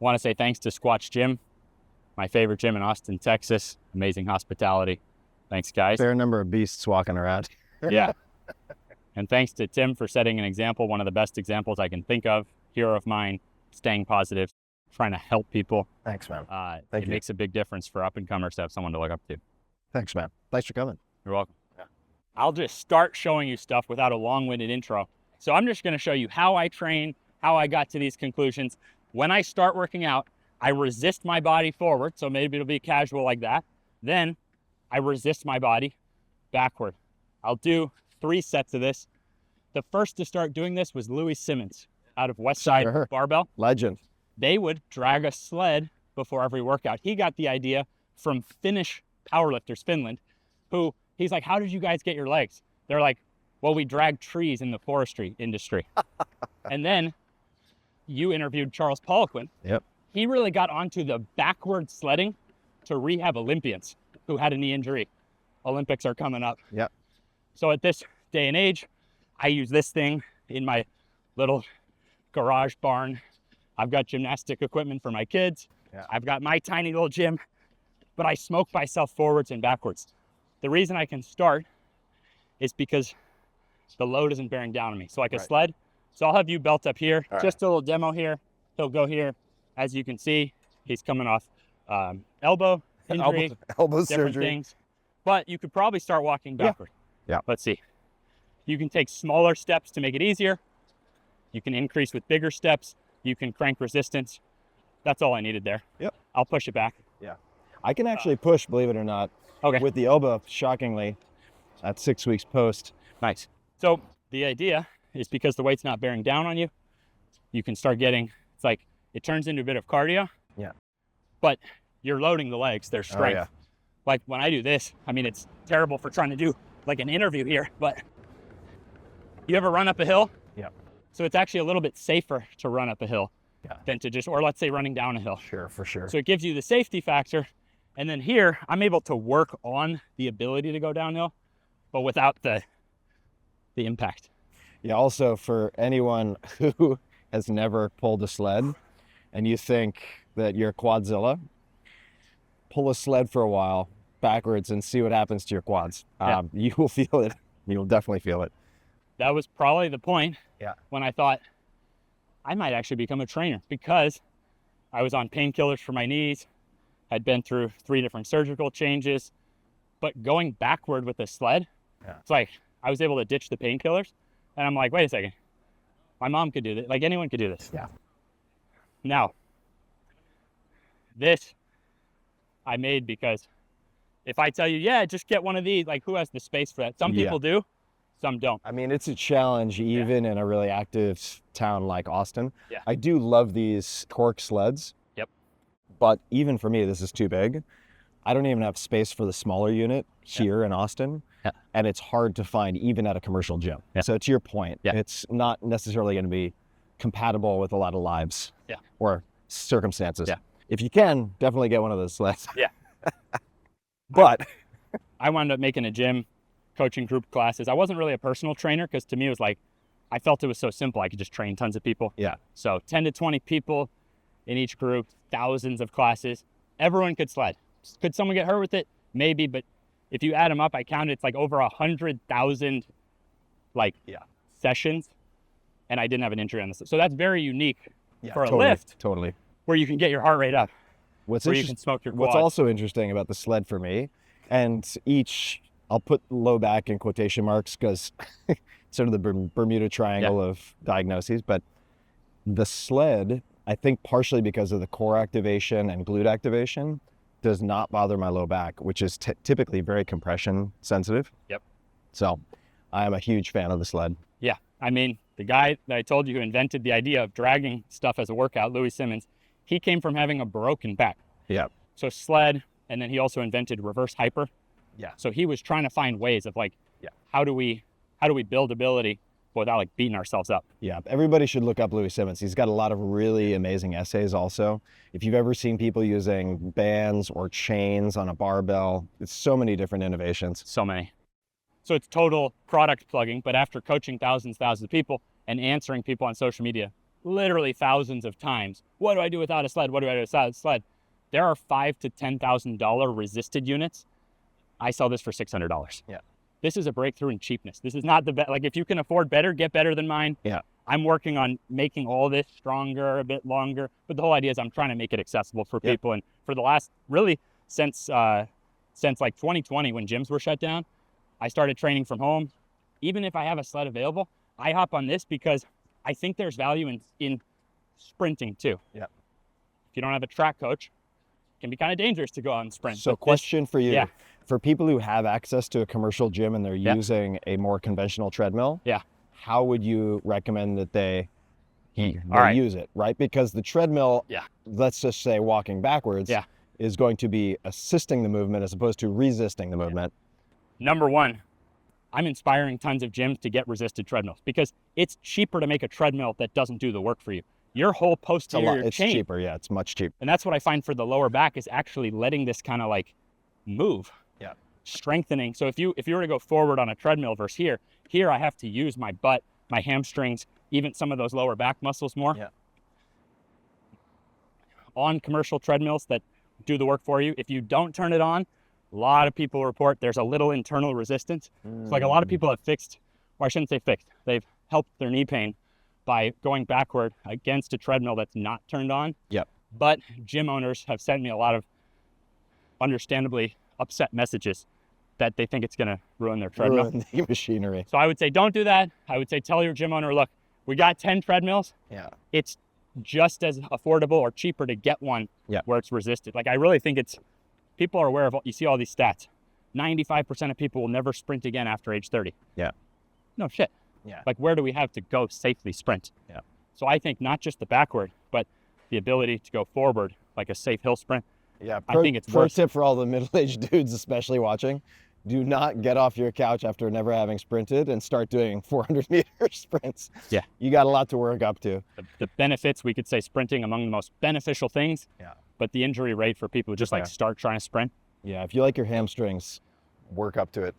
want to say thanks to Squatch Gym, my favorite gym in Austin, Texas. Amazing hospitality. Thanks, guys. Fair number of beasts walking around. Yeah. And thanks to Tim for setting an example, one of the best examples I can think of, hero of mine, staying positive, trying to help people. Thanks, man. It makes a big difference for up-and-comers to have someone to look up to. Thanks, man. Thanks for coming. You're welcome. Yeah. I'll just start showing you stuff without a long-winded intro. So I'm just going to show you how I train, how I got to these conclusions. When I start working out, I resist my body forward, so maybe it'll be casual like that. Then I resist my body backward. I'll do 3 sets of this. The first to start doing this was Louis Simmons out of Westside Barbell. Legend. They would drag a sled before every workout. He got the idea from Finnish powerlifters, Finland, who he's like, how did you guys get your legs? They're like, well, we drag trees in the forestry industry. And then you interviewed Charles Poliquin. Yep. He really got onto the backward sledding to rehab Olympians who had a knee injury. Olympics are coming up. Yep. So at this day and age, I use this thing in my little garage barn. I've got gymnastic equipment for my kids. Yeah. I've got my tiny little gym, but I smoke myself forwards and backwards. The reason I can start is because the load isn't bearing down on me. So like a sled. So I'll have you belt up here. Just a little demo here. He'll go here. As you can see, he's coming off elbow injury, elbow different surgery. things. But you could probably start walking backward. Yeah. Let's see. You can take smaller steps to make it easier. You can increase with bigger steps. You can crank resistance. That's all I needed there. Yep. I'll push it back. Yeah. I can actually push, believe it or not, with the elbow, shockingly, at 6 weeks post. Nice. So the idea is because the weight's not bearing down on you, you can start getting, it's like, it turns into a bit of cardio. Yeah. But you're loading the legs, their strength. Oh, yeah. Like when I do this, I mean, it's terrible for trying to do like an interview here, but you ever run up a hill? Yeah. So it's actually a little bit safer to run up a hill than to just, or let's say running down a hill. Sure, for sure. So it gives you the safety factor. And then here, I'm able to work on the ability to go downhill, but without the impact. Yeah, also for anyone who has never pulled a sled and you think that you're Quadzilla, pull a sled for a while backwards and see what happens to your quads. You will feel it. You will definitely feel it. That was probably the point when I thought I might actually become a trainer, because I was on painkillers for my knees, had been through 3 different surgical changes, but going backward with the sled, it's like I was able to ditch the painkillers. And I'm like, wait a second, my mom could do this. Like anyone could do this. Yeah. Now, this I made because if I tell you, yeah, just get one of these, like who has the space for that? Some people do, some don't. I mean, it's a challenge even in a really active town like Austin. Yeah. I do love these cork sleds. Yep. But even for me, this is too big. I don't even have space for the smaller unit here in Austin. Yeah. And it's hard to find even at a commercial gym. Yeah. So to your point, it's not necessarily going to be compatible with a lot of lives or circumstances. Yeah. If you can, definitely get one of those sleds. Yeah. But I wound up making a gym, coaching group classes. I wasn't really a personal trainer because to me it was like, I felt it was so simple. I could just train tons of people. Yeah. So 10 to 20 people in each group, thousands of classes. Everyone could sled. Could someone get hurt with it? Maybe, but if you add them up, I counted it's like over 100,000 sessions, and I didn't have an injury on this. So that's very unique for a lift. Totally. Where you can get your heart rate up. Where you can smoke your quads. What's also interesting about the sled for me, and I'll put low back in quotation marks because sort of the Bermuda Triangle of diagnoses, but the sled, I think partially because of the core activation and glute activation, does not bother my low back, which is typically very compression sensitive. Yep. So I am a huge fan of the sled. Yeah. I mean, the guy that I told you who invented the idea of dragging stuff as a workout, Louis Simmons, he came from having a broken back. Yeah. So sled, and then he also invented reverse hyper. Yeah. So he was trying to find ways of how do we build ability without like beating ourselves up. Yeah, everybody should look up Louis Simmons. He's got a lot of really amazing essays also. If you've ever seen people using bands or chains on a barbell, it's so many different innovations. So many. So it's total product plugging, but after coaching thousands of people and answering people on social media, literally thousands of times. What do I do without a sled? What do I do without a sled? There are $5,000 to $10,000 resisted units. I sell this for $600. Yeah. This is a breakthrough in cheapness. This is not the best. Like, if you can afford better, get better than mine. Yeah. I'm working on making all this stronger, a bit longer. But the whole idea is I'm trying to make it accessible for people. And for the last, really, since like 2020, when gyms were shut down, I started training from home. Even if I have a sled available, I hop on this because I think there's value in sprinting too. Yeah. If you don't have a track coach, it can be kind of dangerous to go out and sprint. So question for you. Yeah. For people who have access to a commercial gym and they're using a more conventional treadmill, how would you recommend that they use it, right? Because the treadmill, let's just say walking backwards, is going to be assisting the movement as opposed to resisting the movement. Number one, I'm inspiring tons of gyms to get resisted treadmills because it's cheaper to make a treadmill that doesn't do the work for you. Your whole posterior It's chain. cheaper, it's much cheaper. And that's what I find for the lower back is actually letting this kind of like move. Strengthening. So if you were to go forward on a treadmill versus here I have to use my butt, my hamstrings, even some of those lower back muscles more. On commercial treadmills that do the work for you, if you don't turn it on, a lot of people report there's a little internal resistance. It's like a lot of people have fixed, or I shouldn't say fixed, they've helped their knee pain by going backward against a treadmill that's not turned on. But gym owners have sent me a lot of understandably upset messages that they think it's going to ruin their treadmill. Ruin the machinery. So I would say don't do that. I would say tell your gym owner, look, we got 10 treadmills. It's just as affordable or cheaper to get one where it's resisted. Like, I really think people are aware of, you see all these stats. 95% of people will never sprint again after age 30. No shit. Like, where do we have to go safely sprint? So I think not just the backward, but the ability to go forward, like a safe hill sprint. I think it's pro tip for all the middle-aged dudes, especially watching: do not get off your couch after never having sprinted and start doing 400-meter sprints. You got a lot to work up to. The benefits, we could say sprinting among the most beneficial things. But the injury rate for people who just like start trying to sprint. If you like your hamstrings, work up to it.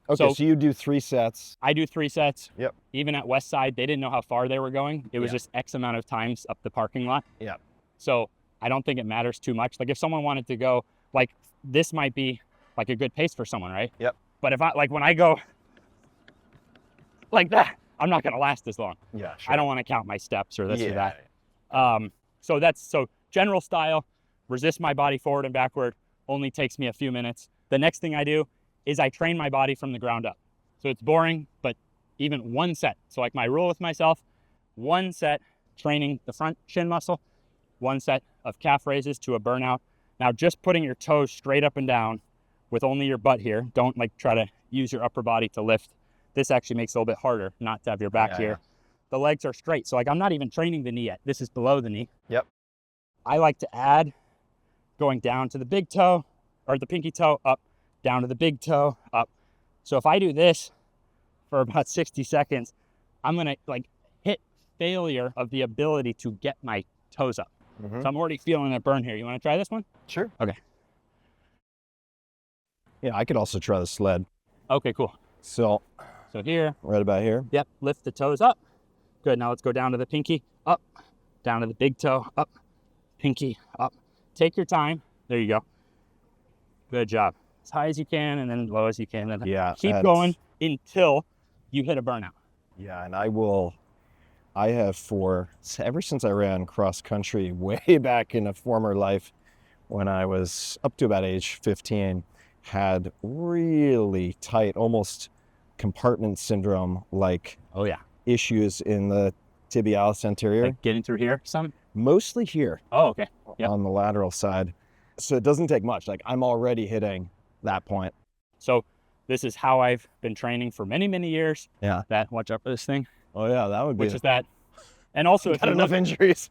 Okay, so you do 3 sets. I do 3 sets. Even at Westside, they didn't know how far they were going. It was just X amount of times up the parking lot. So I don't think it matters too much. Like, if someone wanted to go, like, this might be like a good pace for someone, right? But if when I go like that, I'm not going to last as long. I don't want to count my steps or this or that. So general style, resist my body forward and backward, only takes me a few minutes. The next thing I do is I train my body from the ground up. So it's boring, but even 1 set. So like my rule with myself, 1 set training the front shin muscle, 1 set of calf raises to a burnout. Now, just putting your toes straight up and down with only your butt here. Don't like try to use your upper body to lift. This actually makes it a little bit harder not to have your back here. The legs are straight. So like, I'm not even training the knee yet. This is below the knee. I like to add going down to the big toe or the pinky toe, up, down to the big toe, up. So if I do this for about 60 seconds, I'm going to like hit failure of the ability to get my toes up. So I'm already feeling a burn here. You want to try this one? Sure. Okay. I could also try the sled. Okay, cool. So here. Right about here. Yep. Lift the toes up. Good. Now let's go down to the pinky, up, down to the big toe, up, pinky, up. Take your time. There you go. Good job. As high as you can and then as low as you can. And keep going until you hit a burnout. And I have ever since I ran cross country way back in a former life when I was up to about age 15, had really tight, almost compartment syndrome like issues in the tibialis anterior. Like getting through here some? Mostly here. Oh, okay. On the lateral side. So it doesn't take much. Like, I'm already hitting that point. So this is how I've been training for many, many years. Watch out for this thing. Oh yeah, that would be. Which is that. And also, if got enough injuries.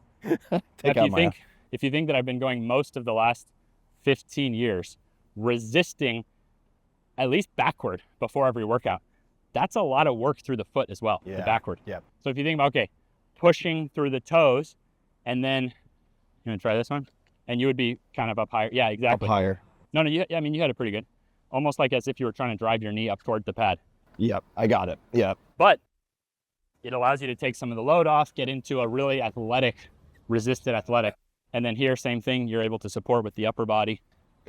If you think that I've been going most of the last 15 years resisting at least backward before every workout, that's a lot of work through the foot as well, the backward. So if you think about, pushing through the toes, and then you want to try this one, and you would be kind of up higher. Yeah, exactly. Up higher. No, you had it pretty good. Almost like as if you were trying to drive your knee up toward the pad. I got it. But it allows you to take some of the load off, get into a really athletic, resisted athletic. And then here, same thing, you're able to support with the upper body.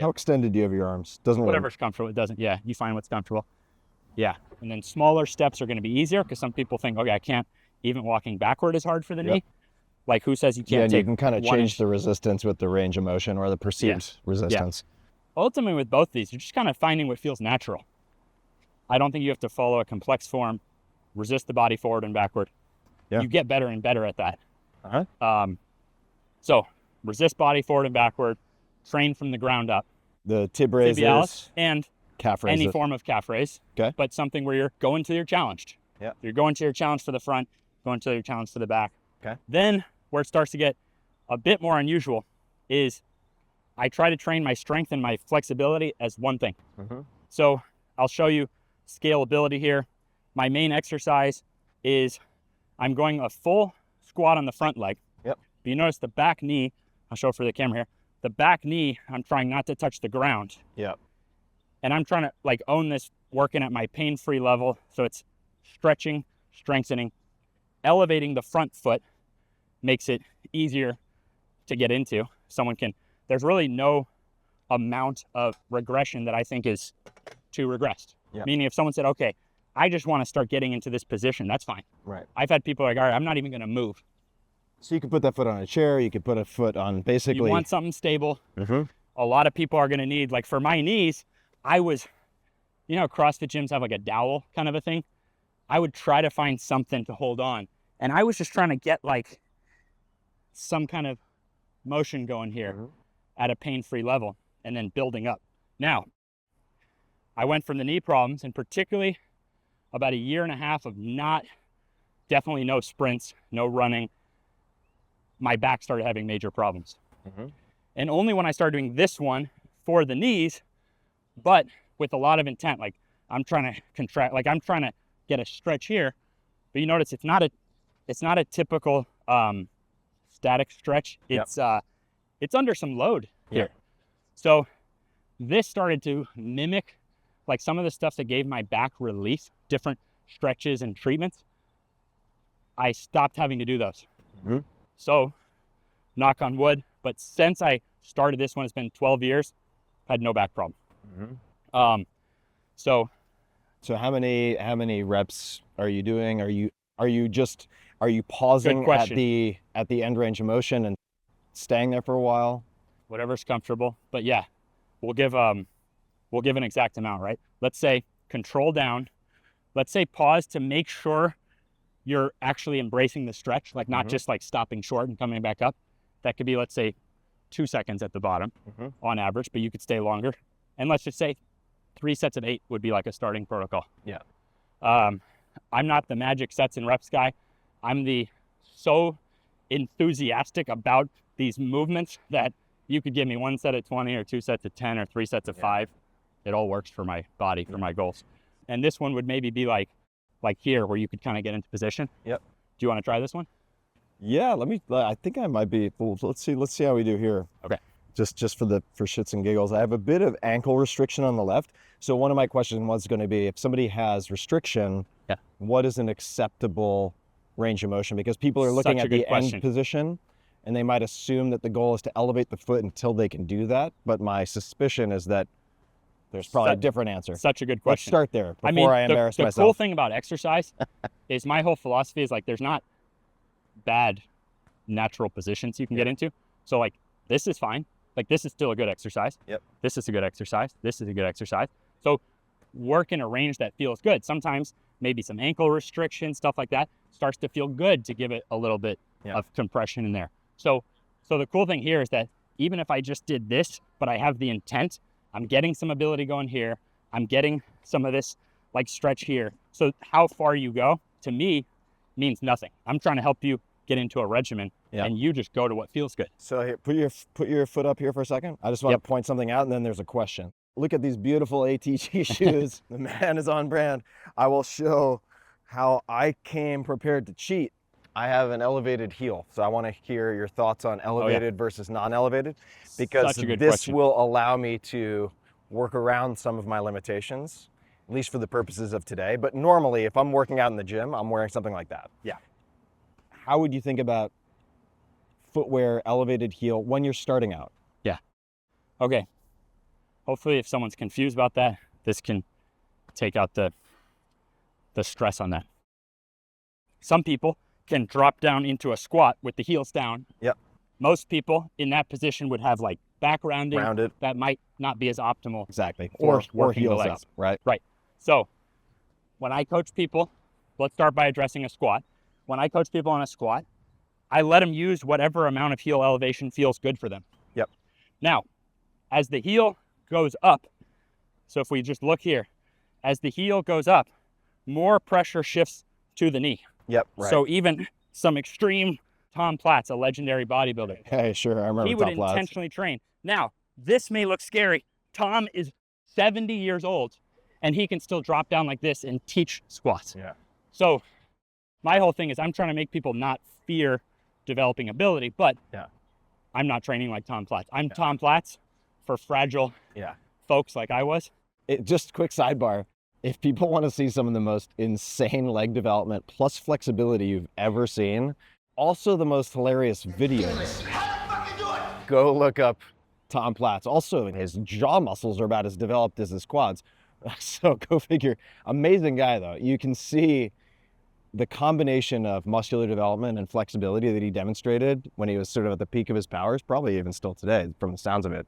How extended do you have your arms? Doesn't really. Whatever's comfortable, it doesn't, yeah, you find what's comfortable. Yeah, and then smaller steps are gonna be easier because some people think, okay, I can't, even walking backward is hard for the knee. Like who says you can't and take you can kind of change the resistance with the range of motion or the perceived resistance. Ultimately with both these, you're just kind of finding what feels natural. I don't think you have to follow a complex form, resist the body forward and backward. You get better and better at that. So resist body forward and backward, train from the ground up. The tib raises, tibialis, and calf raises. any form of calf raise, but something where you're going till you're challenged. You're going to your challenge for the front, going to your challenge for the back. Then where it starts to get a bit more unusual is I try to train my strength and my flexibility as one thing. So I'll show you scalability here. My main exercise is I'm going a full squat on the front leg. But you notice the back knee, I'll show it for the camera here. The back knee, I'm trying not to touch the ground. And I'm trying to like own this, working at my pain-free level. So it's stretching, strengthening, elevating the front foot makes it easier to get into. Someone can, there's really no amount of regression that I think is too regressed. Meaning if someone said, okay, I just want to start getting into this position, that's fine. I've had people like, all right, I'm not even going to move. So you could put that foot on a chair, you could put a foot on basically. You want something stable. A lot of people are going to need, like for my knees, I was, you know, CrossFit gyms have like a dowel kind of a thing. I would try to find something to hold on. And I was just trying to get like some kind of motion going here at a pain-free level and then building up. Now, I went from the knee problems and particularly about a year and a half of definitely no sprints, no running. My back started having major problems. And only when I started doing this one for the knees, but with a lot of intent, like I'm trying to contract, like I'm trying to get a stretch here, but you notice it's not a typical static stretch. It's under some load here. So this started to mimic like some of the stuff that gave my back relief, different stretches and treatments. I stopped having to do those. So knock on wood, but since I started this one, it's been 12 years, had no back problem. So how many reps are you doing? Are you pausing at the end range of motion and staying there for a while? Whatever's comfortable, but yeah, we'll give an exact amount, right? Let's say control down. Let's say pause to make sure you're actually embracing the stretch, like not just like stopping short and coming back up. That could be, let's say 2 seconds at the bottom on average, but you could stay longer. And let's just say 3 sets of 8 would be like a starting protocol. I'm not the magic sets and reps guy. I'm so enthusiastic about these movements that you could give me 1 set of 20 or 2 sets of 10 or 3 sets of 5. It all works for my body, for my goals. And this one would maybe be like here where you could kind of get into position. Do you want to try this one? Yeah, I think I might be, let's see how we do here. Okay. Just for shits and giggles. I have a bit of ankle restriction on the left. So one of my questions was going to be, if somebody has restriction, what is an acceptable range of motion? Because people are looking at the end position and they might assume that the goal is to elevate the foot until they can do that. But my suspicion is that there's probably a different answer. Such a good question. Let's start there before I embarrass myself. The cool thing about exercise is my whole philosophy is like there's not bad natural positions you can get into. So like this is fine. Like this is still a good exercise. This is a good exercise. This is a good exercise. So work in a range that feels good. Sometimes maybe some ankle restriction, stuff like that starts to feel good to give it a little bit of compression in there. So the cool thing here is that even if I just did this, but I have the intent, I'm getting some ability going here. I'm getting some of this like stretch here. So how far you go to me means nothing. I'm trying to help you get into a regimen and you just go to what feels good. So here, put your foot up here for a second. I just want to point something out and then there's a question. Look at these beautiful ATG shoes. The man is on brand. I will show how I came prepared to cheat. I have an elevated heel. So I want to hear your thoughts on elevated versus non-elevated, because this will allow me to work around some of my limitations at least for the purposes of today. But normally, if I'm working out in the gym, I'm wearing something like that. Yeah. How would you think about footwear, elevated heel, when you're starting out? Yeah. Okay. Hopefully, if someone's confused about that, this can take out the stress on that. Some people can drop down into a squat with the heels down. Yep. Most people in that position would have like back rounding. Rounded. That might not be as optimal. Exactly. For Or working the heels legs. up, right? Right. So when I coach people, let's start by addressing a squat. When I coach people on a squat, I let them use whatever amount of heel elevation feels good for them. Yep. Now, as the heel goes up, so if we just look here, as the heel goes up, more pressure shifts to the knee. Yep. Right. So even some extreme Tom Platz, a legendary bodybuilder, hey, sure, I remember he would Tom Platz. intentionally train. Now, this may look scary. Tom is 70 years old, and he can still drop down like this and teach squats. Yeah. So my whole thing is I'm trying to make people not fear developing ability, but yeah. I'm not training like Tom Platz. I'm Tom Platz for fragile folks like I was. Just quick sidebar. If people want to see some of the most insane leg development plus flexibility you've ever seen, also the most hilarious videos, go look up Tom Platz. Also, his jaw muscles are about as developed as his quads. So go figure. Amazing guy, though. You can see the combination of muscular development and flexibility that he demonstrated when he was sort of at the peak of his powers, probably even still today, from the sounds of it,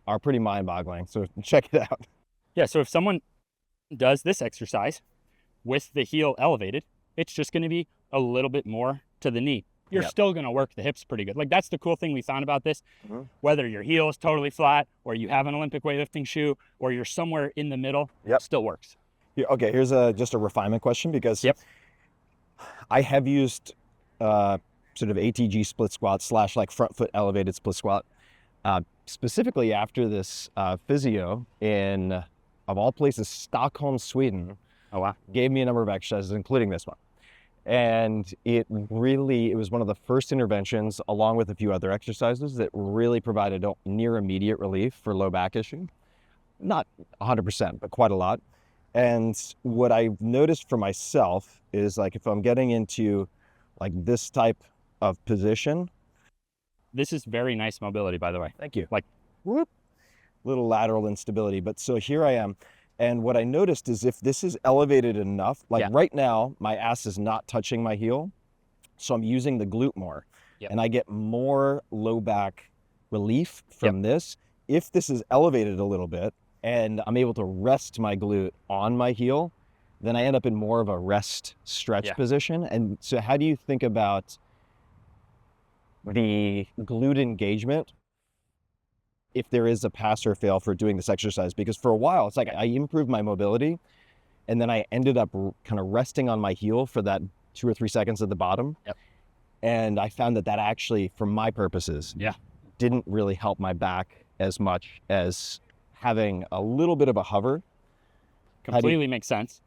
are pretty mind-boggling. So check it out. Yeah, so if someone does this exercise with the heel elevated, it's just going to be a little bit more to the knee. You're still going to work the hips pretty good. Like, that's the cool thing we found about this. Whether your heel is totally flat or you have an Olympic weightlifting shoe or you're somewhere in the middle, it still works. Okay, here's just a refinement question, because I have used sort of ATG split squat / like front foot elevated split squat, specifically after this physio in, of all places, Stockholm, Sweden. Oh, wow. Gave me a number of exercises, including this one. And it was one of the first interventions, along with a few other exercises, that really provided near immediate relief for low back issue. Not 100%, but quite a lot. And what I've noticed for myself is, like, if I'm getting into like this type of position. This is very nice mobility, by the way. Thank you. Like, whoop, little lateral instability. But so here I am. And what I noticed is, if this is elevated enough, like right now, my ass is not touching my heel. So I'm using the glute more. And I get more low back relief from this. If this is elevated a little bit and I'm able to rest my glute on my heel, then I end up in more of a rest stretch position. And so how do you think about the glute engagement if there is a pass or fail for doing this exercise? Because for a while, it's like I improved my mobility, and then I ended up kind of resting on my heel for that 2 or 3 seconds at the bottom. And I found that actually, for my purposes, didn't really help my back as much as having a little bit of a hover. Completely makes sense.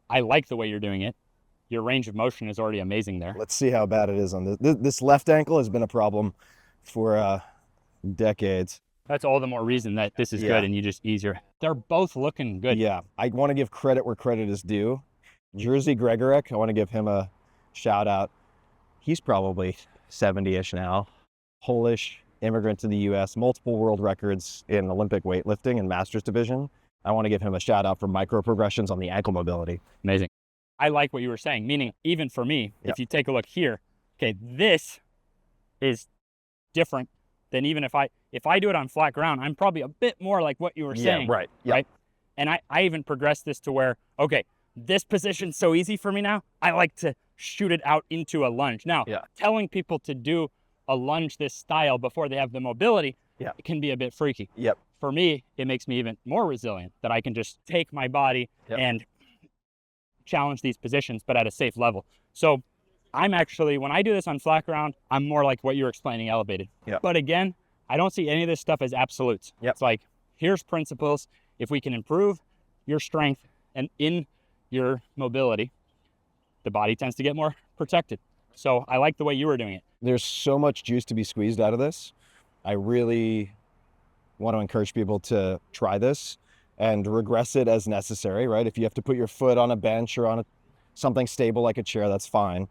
I like the way you're doing it. Your range of motion is already amazing there. Let's see how bad it is on this. This left ankle has been a problem for decades. That's all the more reason that this is good and you just ease your... They're both looking good. Yeah, I want to give credit where credit is due. Jerzy Gregorek, I want to give him a shout out. He's probably 70-ish now. Polish immigrant to the US, multiple world records in Olympic weightlifting and masters division. I want to give him a shout out for micro progressions on the ankle mobility. Amazing. I like what you were saying, meaning even for me, if you take a look here, okay, this is different than even if I do it on flat ground, I'm probably a bit more like what you were saying. Right. And I even progressed this to where, okay, this position's so easy for me now, I like to shoot it out into a lunge. Now, telling people to do a lunge this style before they have the mobility, it can be a bit freaky. For me, it makes me even more resilient, that I can just take my body and challenge these positions, but at a safe level. So I'm actually, when I do this on flat ground, I'm more like what you're explaining, elevated. But again, I don't see any of this stuff as absolutes. It's like, here's principles. If we can improve your strength and in your mobility, the body tends to get more protected. So I like the way you were doing it. There's so much juice to be squeezed out of this. I really want to encourage people to try this. and regress it as necessary, right? If you have to put your foot on a bench or on something stable like a chair, that's fine.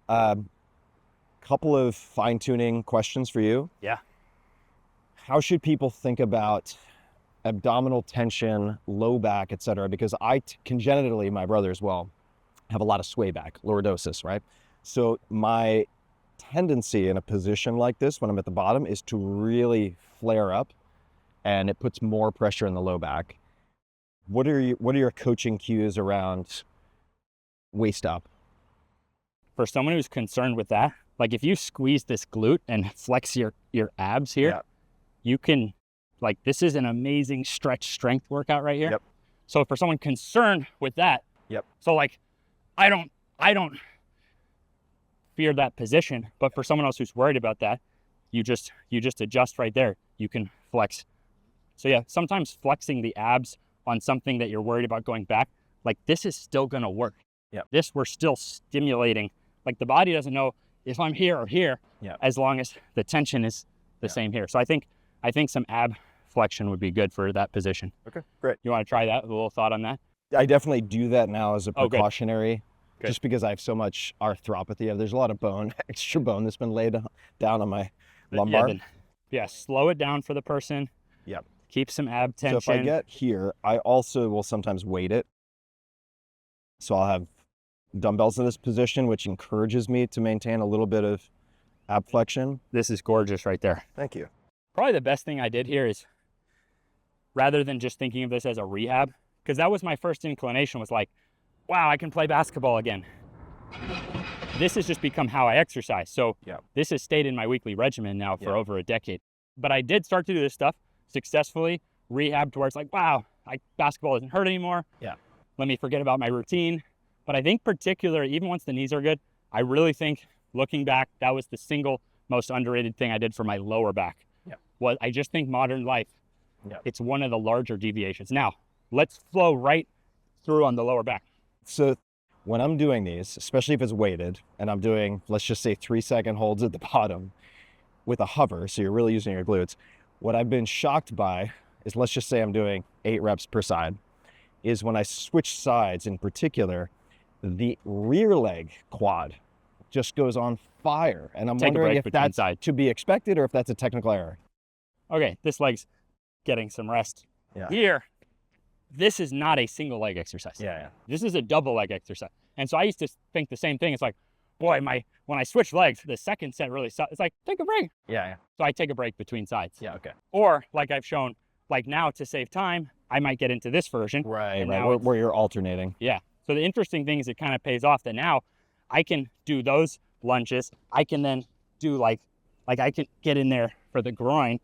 Couple of fine-tuning questions for you. Yeah. How should people think about abdominal tension, low back, etc.? Because I congenitally, my brother as well, have a lot of sway back, lordosis, right? So my tendency in a position like this when I'm at the bottom is to really flare up, and it puts more pressure in the low back. What are your coaching cues around waist up? For someone who's concerned with that, like if you squeeze this glute and flex your abs here, Yeah. you can, like, this is an amazing stretch strength workout right here. Yep. So for someone concerned with that, Yep. so like, I don't fear that position, but for someone else who's worried about that, you just adjust right there. You can flex. So yeah, sometimes flexing the abs on something that you're worried about going back, like this is still gonna work. Yeah. This, we're still stimulating. Like the body doesn't know if I'm here or here, as long as the tension is the same here. So I think some ab flexion would be good for that position. Okay, great. You want to try that? A little thought on that? I definitely do that now as a precautionary, Good. just because I have so much arthropathy. There's a lot of bone, extra bone that's been laid down on my lumbar. Yeah, slow it down for the person. Yep. Keep some ab tension. So if I get here, I also will sometimes weight it. So I'll have dumbbells in this position, which encourages me to maintain a little bit of ab flexion. This is gorgeous right there. Thank you. Probably the best thing I did here is, rather than just thinking of this as a rehab, because that was my first inclination, was like, wow, I can play basketball again. This has just become how I exercise. So this has stayed in my weekly regimen now for over a decade. But I did start to do this stuff successfully, rehab, to where it's like, wow, basketball doesn't hurt anymore. Yeah. Let me forget about my routine. But I think particularly, even once the knees are good, I really think, looking back, that was the single most underrated thing I did for my lower back. Was I just think modern life, it's one of the larger deviations. Now, let's flow right through on the lower back. So when I'm doing these, especially if it's weighted, and I'm doing, let's just say 3-second holds at the bottom with a hover, so you're really using your glutes, what I've been shocked by is, let's just say I'm doing 8 reps per side, is when I switch sides in particular, the rear leg quad just goes on fire. And I'm wondering if that's to be expected or if that's a technical error. Okay, this leg's getting some rest. Here, this is not a single leg exercise. This is a double leg exercise. And so I used to think the same thing. It's like, boy, when I switch legs, the second set really sucks. It's like, take a break. So I take a break between sides. Or like I've shown, like now to save time, I might get into this version. Where you're alternating. So the interesting thing is it kind of pays off that now I can do those lunges. I can then do like I can get in there for the groin.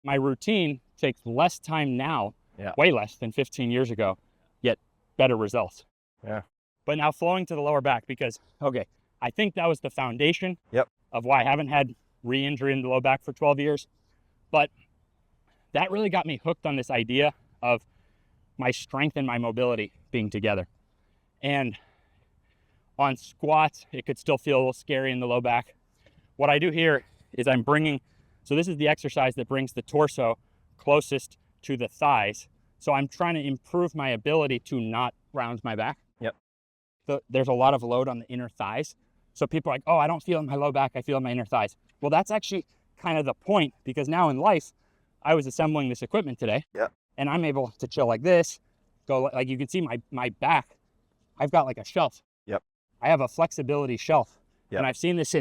My routine takes less time now, way less than 15 years ago, yet better results. But now flowing to the lower back, because, I think that was the foundation of why I haven't had re-injury in the low back for 12 years. But that really got me hooked on this idea of my strength and my mobility being together. And on squats, it could still feel a little scary in the low back. What I do here is I'm bringing, so this is the exercise that brings the torso closest to the thighs. So I'm trying to improve my ability to not round my back. So there's a lot of load on the inner thighs. So people are like, oh, I don't feel in my low back, I feel in my inner thighs. Well, that's actually kind of the point, because now in life, I was assembling this equipment today, and I'm able to chill like this, go like you can see my back, I've got like a shelf. I have a flexibility shelf. And I've seen this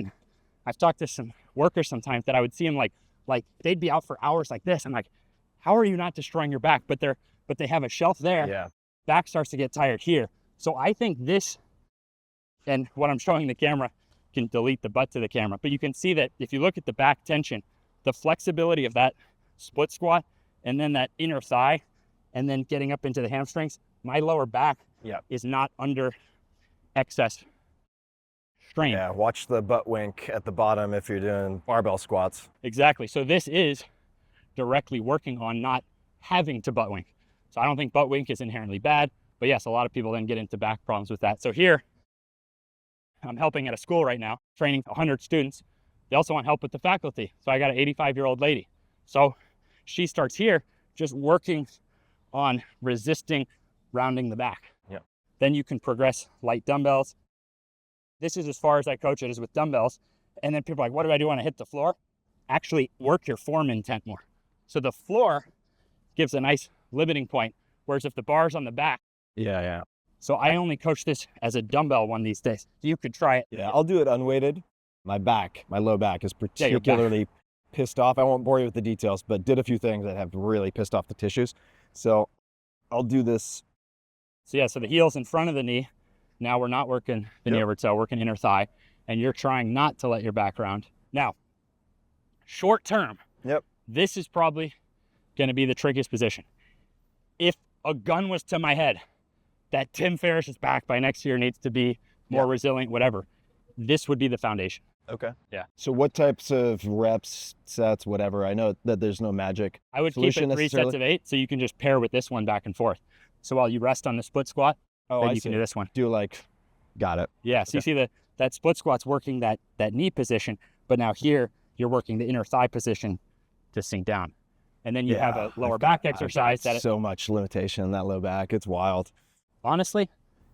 I've talked to some workers sometimes that I would see them like they'd be out for hours like this. I'm like, how are you not destroying your back? But they have a shelf there. Back starts to get tired here. So I think this, and what I'm showing the camera, can delete the butt to the camera, but you can see that if you look at the back tension, the flexibility of that split squat, and then that inner thigh, and then getting up into the hamstrings, my lower back is not under excess strain. Watch the butt wink at the bottom if you're doing barbell squats. Exactly. So this is directly working on not having to butt wink. So I don't think butt wink is inherently bad, but yes, a lot of people then get into back problems with that. So here, I'm helping at a school right now, training 100 students. They also want help with the faculty. So I got an 85-year-old lady. So she starts here just working on resisting rounding the back. Yep. Then you can progress light dumbbells. This is as far as I coach it, is with dumbbells. And then people are like, what do I do when I hit the floor? Actually work your form intent more. So the floor gives a nice limiting point, whereas if the bar's on the back. Yeah. So I only coach this as a dumbbell one these days. You could try it. Yeah, I'll do it unweighted. My low back is particularly pissed off. I won't bore you with the details, but did a few things that have really pissed off the tissues. So I'll do this. So yeah, so the heel's in front of the knee. Now we're not working the knee over toe, working inner thigh, and you're trying not to let your back round. Now, short term, this is probably going to be the trickiest position. If a gun was to my head that Tim Ferriss's back by next year needs to be more resilient, whatever, this would be the foundation. Okay. Yeah. So what types of reps, sets, whatever? I know that there's no magic I would keep it 3 sets of 8, so you can just pair with this one back and forth. So while you rest on the split squat, then you can do this one. Got it. Yeah, so you see that split squat's working that knee position, but now here you're working the inner thigh position to sink down. And then you have a lower back exercise. So much limitation in that low back. It's wild. Honestly,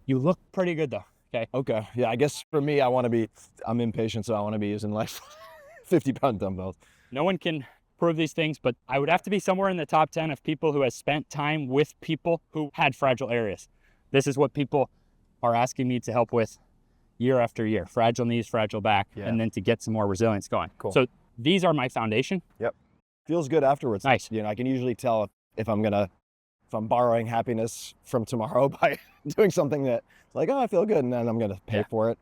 you look pretty good though. Okay. Yeah, I guess for me, I'm impatient, so I want to be using like 50-pound dumbbells. No one can prove these things, but I would have to be somewhere in the top 10 of people who has spent time with people who had fragile areas. This is what people are asking me to help with year after year. Fragile knees, fragile back, and then to get some more resilience going. Cool. So these are my foundation. Yep. Feels good afterwards. Nice. I can usually tell if I'm borrowing happiness from tomorrow by doing something that like, oh, I feel good, and then I'm gonna pay for it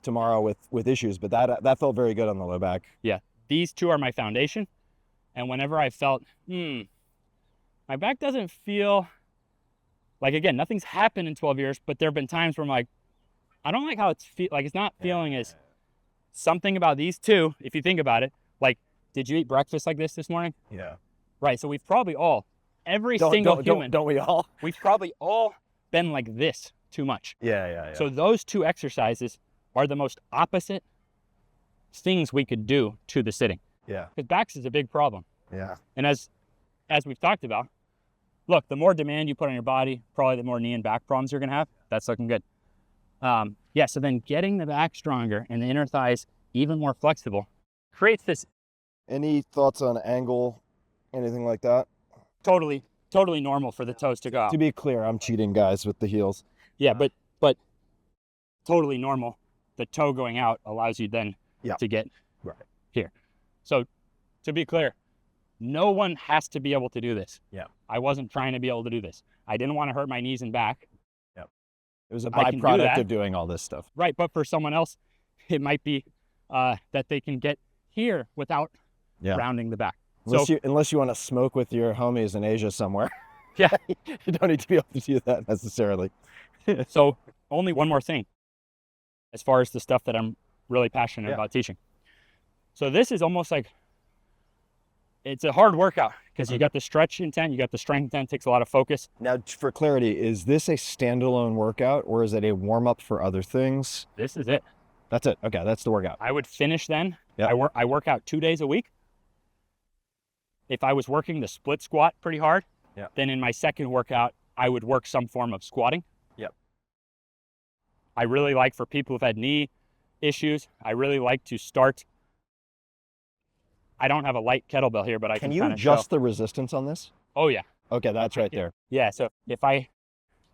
tomorrow with issues. But that felt very good on the low back. Yeah. These two are my foundation. And whenever I felt, my back doesn't feel like, again, nothing's happened in 12 years, but there have been times where I'm like, I don't like how it's it's not feeling as something about these two. If you think about it, like, did you eat breakfast like this morning? Yeah. Right. So we've probably all, single human, don't we all? We've probably all been like this too much. Yeah. So those two exercises are the most opposite things we could do to the sitting. Yeah. Because backs is a big problem. Yeah. And as we've talked about, look, the more demand you put on your body, probably the more knee and back problems you're going to have. That's looking good. So then getting the back stronger and the inner thighs even more flexible creates this. Any thoughts on angle, anything like that? Totally normal for the toes to go out. To be clear, I'm cheating, guys, with the heels. Yeah, but totally normal. The toe going out allows you then to get here. So to be clear, no one has to be able to do this. Yeah. I wasn't trying to be able to do this. I didn't want to hurt my knees and back. Yep. It was a byproduct of doing all this stuff. Right, but for someone else, it might be that they can get here without rounding the back. Unless you want to smoke with your homies in Asia somewhere. Yeah. You don't need to be able to do that necessarily. So only one more thing as far as the stuff that I'm really passionate about teaching. So this is almost like, it's a hard workout because you got the stretch intent, you got the strength intent, takes a lot of focus. Now, for clarity, is this a standalone workout or is it a warm-up for other things? This is it. That's it. Okay, that's the workout. I would finish then. Yep. I work out 2 days a week. If I was working the split squat pretty hard, then in my second workout, I would work some form of squatting. Yep. I really like, for people who've had knee issues, I really like to start. I don't have a light kettlebell here, but I can you adjust the resistance on this? Oh, yeah. Okay, that's right there. Yeah, so if I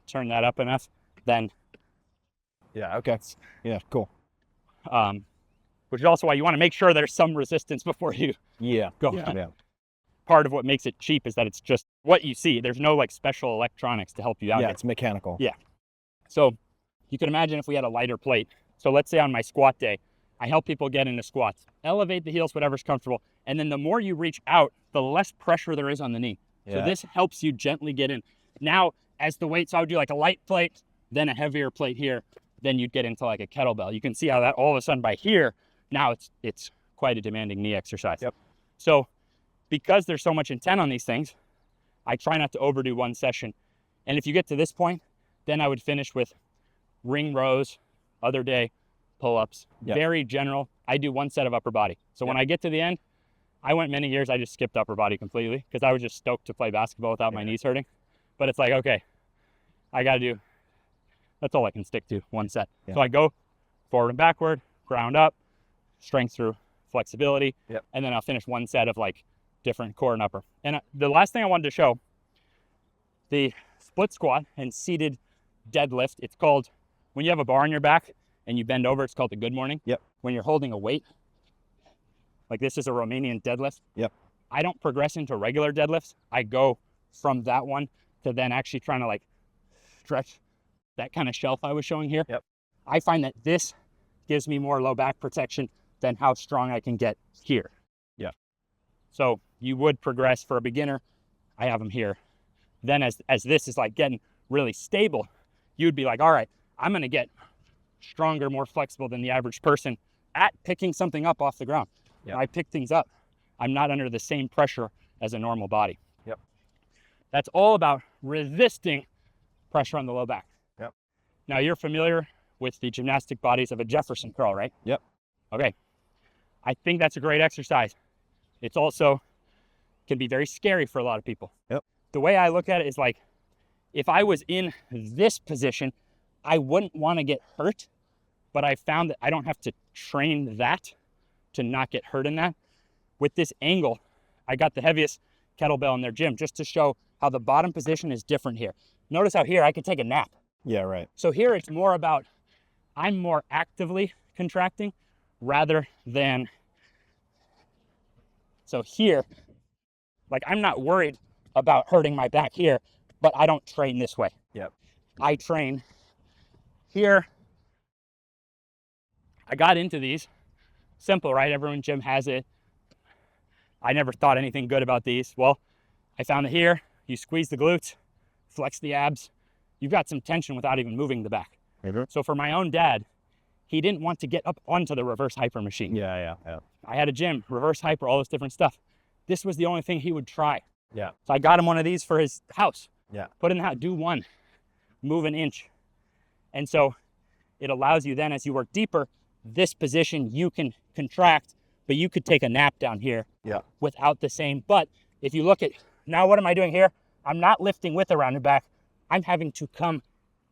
turn that up enough, then. Yeah, okay. Yeah, cool. Which is also why you want to make sure there's some resistance before you go. Yeah. Part of what makes it cheap is that it's just what you see. There's no like special electronics to help you out. Yeah, it's mechanical. Yeah. So you can imagine if we had a lighter plate. So let's say on my squat day, I help people get into squats, elevate the heels, whatever's comfortable. And then the more you reach out, the less pressure there is on the knee. Yeah. So this helps you gently get in. Now, as the weight, so I would do like a light plate, then a heavier plate here, then you'd get into like a kettlebell. You can see how that all of a sudden by here, now it's quite a demanding knee exercise. Yep. So because there's so much intent on these things, I try not to overdo one session. And if you get to this point, then I would finish with ring rows, other day, pull-ups, very general. I do 1 set of upper body. So when I get to the end, I went many years, I just skipped upper body completely because I was just stoked to play basketball without my knees hurting. but it's like, okay, I got to do, that's all I can stick to, one set. Yeah. So I go forward and backward, ground up, strength through flexibility, Yep. and then I'll finish one set of like different core and upper. And the last thing I wanted to show, the split squat and seated deadlift, it's called, when you have a bar on your back and you bend over, it's called the good morning. Yep. When you're holding a weight, like this is a Romanian deadlift. Yep. I don't progress into regular deadlifts. I go from that one to then actually trying to like stretch that kind of shelf I was showing here. Yep. I find that this gives me more low back protection than how strong I can get here. Yeah. So you would progress for a beginner. I have them here. Then as this is like getting really stable, you'd be like, all right, I'm going to get stronger, more flexible than the average person at picking something up off the ground. Yep. When I pick things up, I'm not under the same pressure as a normal body. Yep. That's all about resisting pressure on the low back. Yep. Now you're familiar with the gymnastic bodies of a Jefferson curl, right? Yep. Okay. I think that's a great exercise. It's also can be very scary for a lot of people. Yep. The way I look at it is like, if I was in this position, I wouldn't want to get hurt, but I found that I don't have to train that to not get hurt in that. With this angle, I got the heaviest kettlebell in their gym just to show how the bottom position is different here. Notice how here I can take a nap. Yeah, right. So here it's more about, I'm more actively contracting rather than, so here, like I'm not worried about hurting my back here, but I don't train this way. Yep. I train here. I got into these. Simple, right? Everyone gym has it. I never thought anything good about these. Well, I found it here. You squeeze the glutes, flex the abs. You've got some tension without even moving the back. Mm-hmm. So for my own dad, he didn't want to get up onto the reverse hyper machine. Yeah. I had a gym, reverse hyper, all this different stuff. This was the only thing he would try. Yeah. So I got him one of these for his house. Yeah. Put in the house, do one, move an inch. And so it allows you then, as you work deeper, this position you can contract, but you could take a nap down here. Yeah. Without the same. But if you look at, now what am I doing here? I'm not lifting with a rounded back. I'm having to come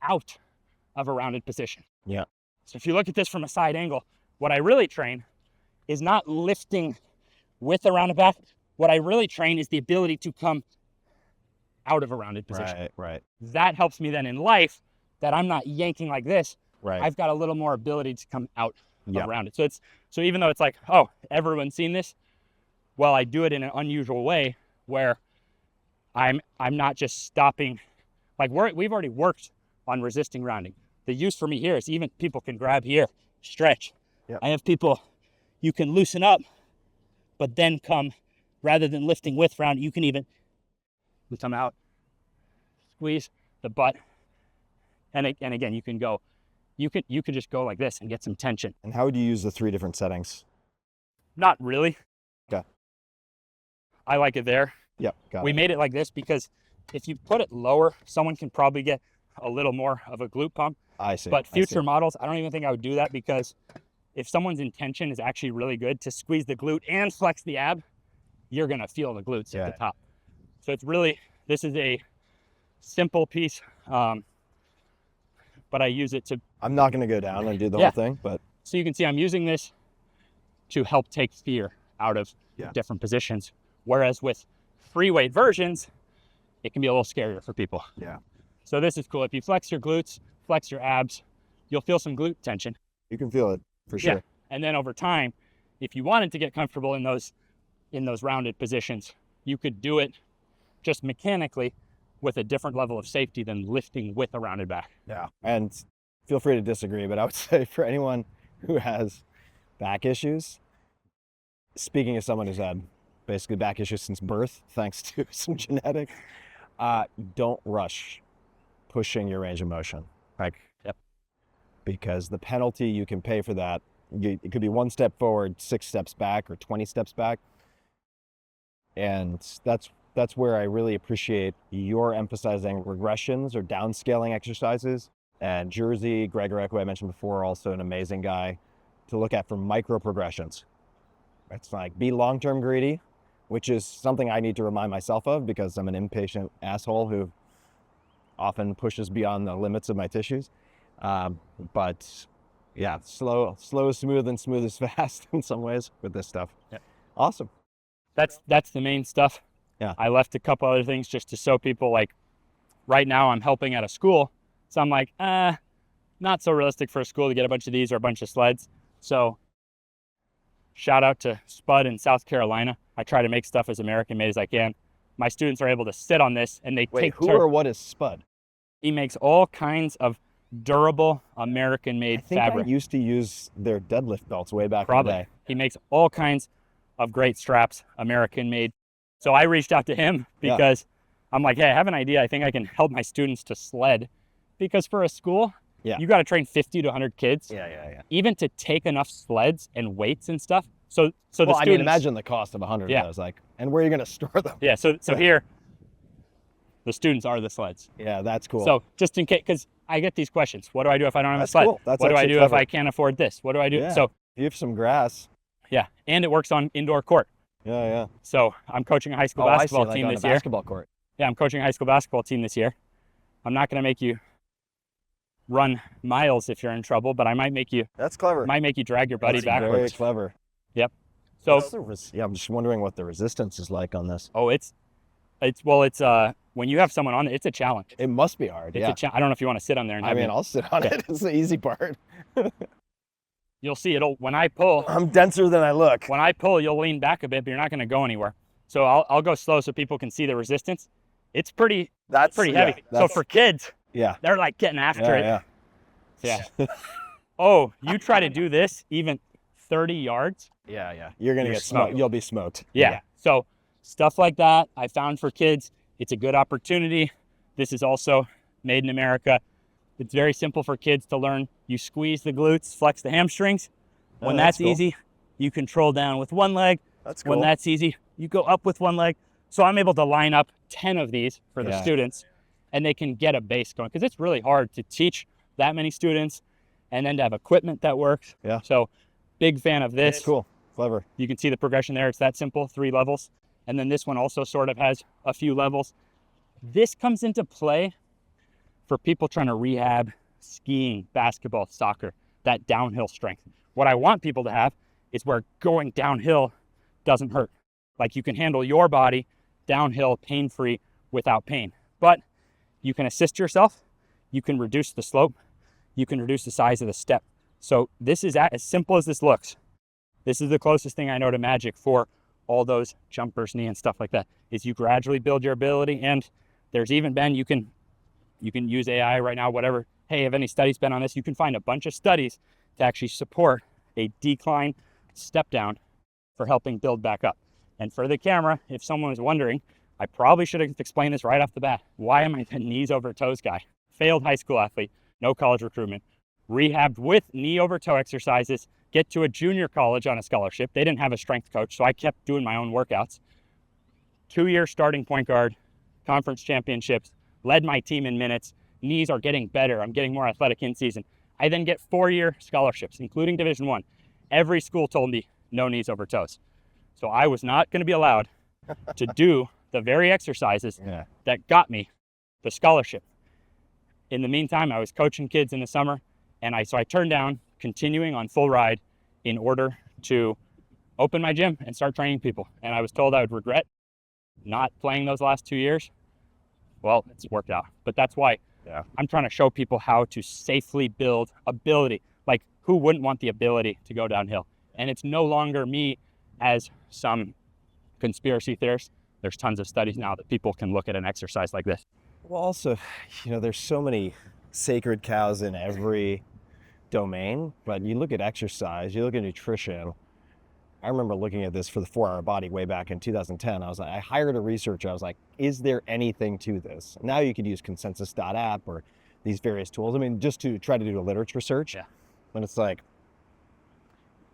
out of a rounded position. Yeah. So if you look at this from a side angle, what I really train is not lifting with a rounded back. What I really train is the ability to come out of a rounded position. Right. That helps me then in life, that I'm not yanking like this. Right. I've got a little more ability to come out Yep. around it. So even though it's like, oh, everyone's seen this, well, I do it in an unusual way where I'm not just stopping. Like we've already worked on resisting rounding. The use for me here is even people can grab here, stretch. Yep. I have people, you can loosen up, but then come, rather than lifting with round, you can even come out, squeeze the butt, and again, you can go. You could just go like this and get some tension. And how would you use the 3 different settings? Not really. Okay. I like it there. Yep. Got We it. made it like this because if you put it lower, someone can probably get a little more of a glute pump. I see. But I see. future models, I don't even think I would do that, because if someone's intention is actually really good to squeeze the glute and flex the ab, you're going to feel the glutes at the top. So it's really, this is a simple piece, but I use it to, I'm not going to go down and do the whole thing, but so you can see I'm using this to help take fear out of different positions. Whereas with free weight versions, it can be a little scarier for people. yeah, So this is cool. If you flex your glutes, flex your abs, you'll feel some glute tension. you can feel it for sure. Yeah. And then over time, if you wanted to get comfortable in those rounded positions, you could do it just mechanically with a different level of safety than lifting with a rounded back. Yeah. And feel free to disagree, but I would say for anyone who has back issues, speaking as someone who's had basically back issues since birth, thanks to some genetics, don't rush pushing your range of motion. Like, because the penalty you can pay for that, it could be 1 step forward, 6 steps back, or 20 steps back. And that's where I really appreciate your emphasizing regressions or downscaling exercises. And Jersey, Gregor, who I mentioned before, also an amazing guy to look at for micro progressions. It's like, be long-term greedy, which is something I need to remind myself of because I'm an impatient asshole who often pushes beyond the limits of my tissues. But yeah, slow is smooth and smooth is fast in some ways with this stuff. Yep. Awesome. That's the main stuff. Yeah. I left a couple other things just to show people, like right now I'm helping at a school. So I'm like, not so realistic for a school to get a bunch of these or a bunch of sleds. So shout out to Spud in South Carolina. I try to make stuff as American made as I can. My students are able to sit on this and they take who or what is Spud? He makes all kinds of durable American made fabric. I used to use their deadlift belts way back Probably. in the day. He makes all kinds of great straps, American made. So I reached out to him because I'm like, hey, I have an idea. I think I can help my students to sled, because for a school, you got to train 50 to 100 kids. Yeah. Even to take enough sleds and weights and stuff. So the students, I mean, imagine the cost of 100 of those, like, and where are you going to store them? Yeah. So here, the students are the sleds. Yeah, that's cool. So just in case, because I get these questions. What do I do if I don't have a sled? Cool. That's what do I do clever. if I can't afford this? What do I do? Yeah. So you have some grass. Yeah, and it works on indoor court. Yeah. So I'm coaching a high school basketball team this year. Basketball court. Yeah, I'm coaching a high school basketball team this year. I'm not going to make you run miles if you're in trouble, but I might make you. That's clever. Might make you drag your buddy backwards. Very clever. Yep. So I'm just wondering what the resistance is like on this. Oh, it's when you have someone on it, it's a challenge. It must be hard. I don't know if you want to sit on there and have I'll sit on it. It's the easy part. You'll see when I pull. I'm denser than I look. When I pull, you'll lean back a bit, but you're not going to go anywhere. So I'll go slow so people can see the resistance. It's pretty heavy. So for kids, they're like getting after it. Yeah. Oh, you try to do this even 30 yards. Yeah. You're going to get smoked. You'll be smoked. Yeah. So stuff like that I found for kids. It's a good opportunity. This is also made in America. It's very simple for kids to learn. You squeeze the glutes, flex the hamstrings. When that's easy, you control down with one leg. That's cool. When that's easy, you go up with one leg. So I'm able to line up 10 of these for the students, and they can get a base going, because it's really hard to teach that many students and then to have equipment that works. Yeah. So big fan of this. That's cool. Clever. You can see the progression there. It's that simple, 3 levels. And then this one also sort of has a few levels. This comes into play for people trying to rehab skiing, basketball, soccer, that downhill strength. What I want people to have is where going downhill doesn't hurt. Like you can handle your body downhill pain-free without pain. But you can assist yourself, you can reduce the slope, you can reduce the size of the step. So this is as simple as this looks. This is the closest thing I know to magic for all those jumpers, knee and stuff like that, is you gradually build your ability. And there's even been, you can use AI right now, whatever. Hey, have any studies been on this? You can find a bunch of studies to actually support a decline step down for helping build back up. And for the camera, if someone was wondering, I probably should have explained this right off the bat. Why am I the knees over toes guy? Failed high school athlete, no college recruitment, rehabbed with knee over toe exercises, get to a junior college on a scholarship. They didn't have a strength coach, so I kept doing my own workouts. 2-year starting point guard, conference championships, led my team in minutes. Knees are getting better. I'm getting more athletic in season. I then get 4-year scholarships, including Division I. Every school told me no knees over toes. So I was not going to be allowed to do the very exercises that got me the scholarship. In the meantime, I was coaching kids in the summer, and so I turned down continuing on full ride in order to open my gym and start training people. And I was told I would regret not playing those last 2 years. Well, it's worked out. But that's why I'm trying to show people how to safely build ability. Like, who wouldn't want the ability to go downhill? And it's no longer me as some conspiracy theorist. There's tons of studies now that people can look at an exercise like this. Well, also, there's so many sacred cows in every domain, but you look at exercise, you look at nutrition. I remember looking at this for the 4 Hour Body way back in 2010. I hired a researcher. I was like, is there anything to this? Now you could use consensus.app or these various tools. I mean, just to try to do a literature search. Yeah. But it's like,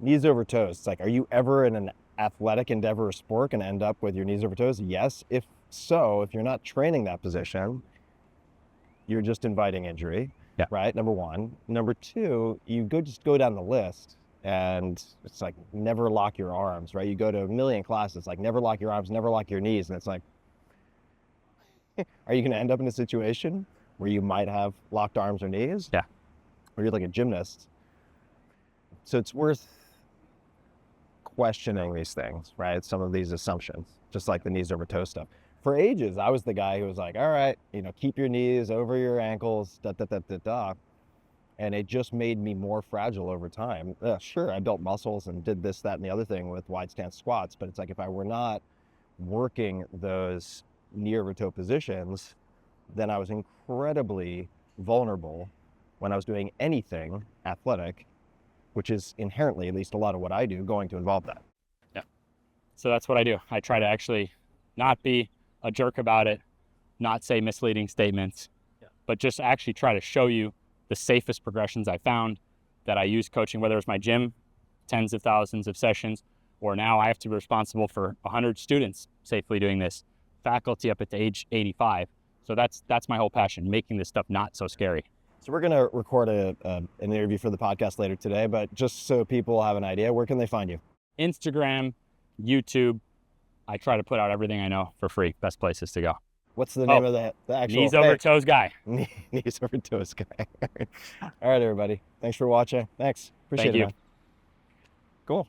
knees over toes. It's like, are you ever in an athletic endeavor or sport going to end up with your knees over toes? Yes. If so, if you're not training that position, you're just inviting injury, right? Number one. Number two, you just go down the list, and it's like, never lock your arms, right? You go to a million classes, like never lock your arms, never lock your knees. And it's like, are you going to end up in a situation where you might have locked arms or knees. Yeah. Or you're like a gymnast. So it's worth questioning these things, right? Some of these assumptions, just like the knees over toe stuff. For ages, I was the guy who was like, all right, keep your knees over your ankles, da, da, da, da, da. And it just made me more fragile over time. Sure, I built muscles and did this, that, and the other thing with wide stance squats, but it's like if I were not working those knee over toe positions, then I was incredibly vulnerable when I was doing anything athletic, which is inherently, at least a lot of what I do, going to involve that. Yeah. So that's what I do. I try to actually not be a jerk about it, not say misleading statements, but just actually try to show you the safest progressions I found that I use coaching, whether it's my gym, tens of thousands of sessions, or now I have to be responsible for 100 students safely doing this, faculty up at age 85. So that's my whole passion, making this stuff not so scary. So we're going to record an interview for the podcast later today, but just so people have an idea, where can they find you? Instagram, YouTube. I try to put out everything I know for free. Best places to go. What's the name of the actual? KneesOverToesGuy. KneesOverToesGuy. All right, everybody. Thanks for watching. Thanks. Appreciate it, man. Cool.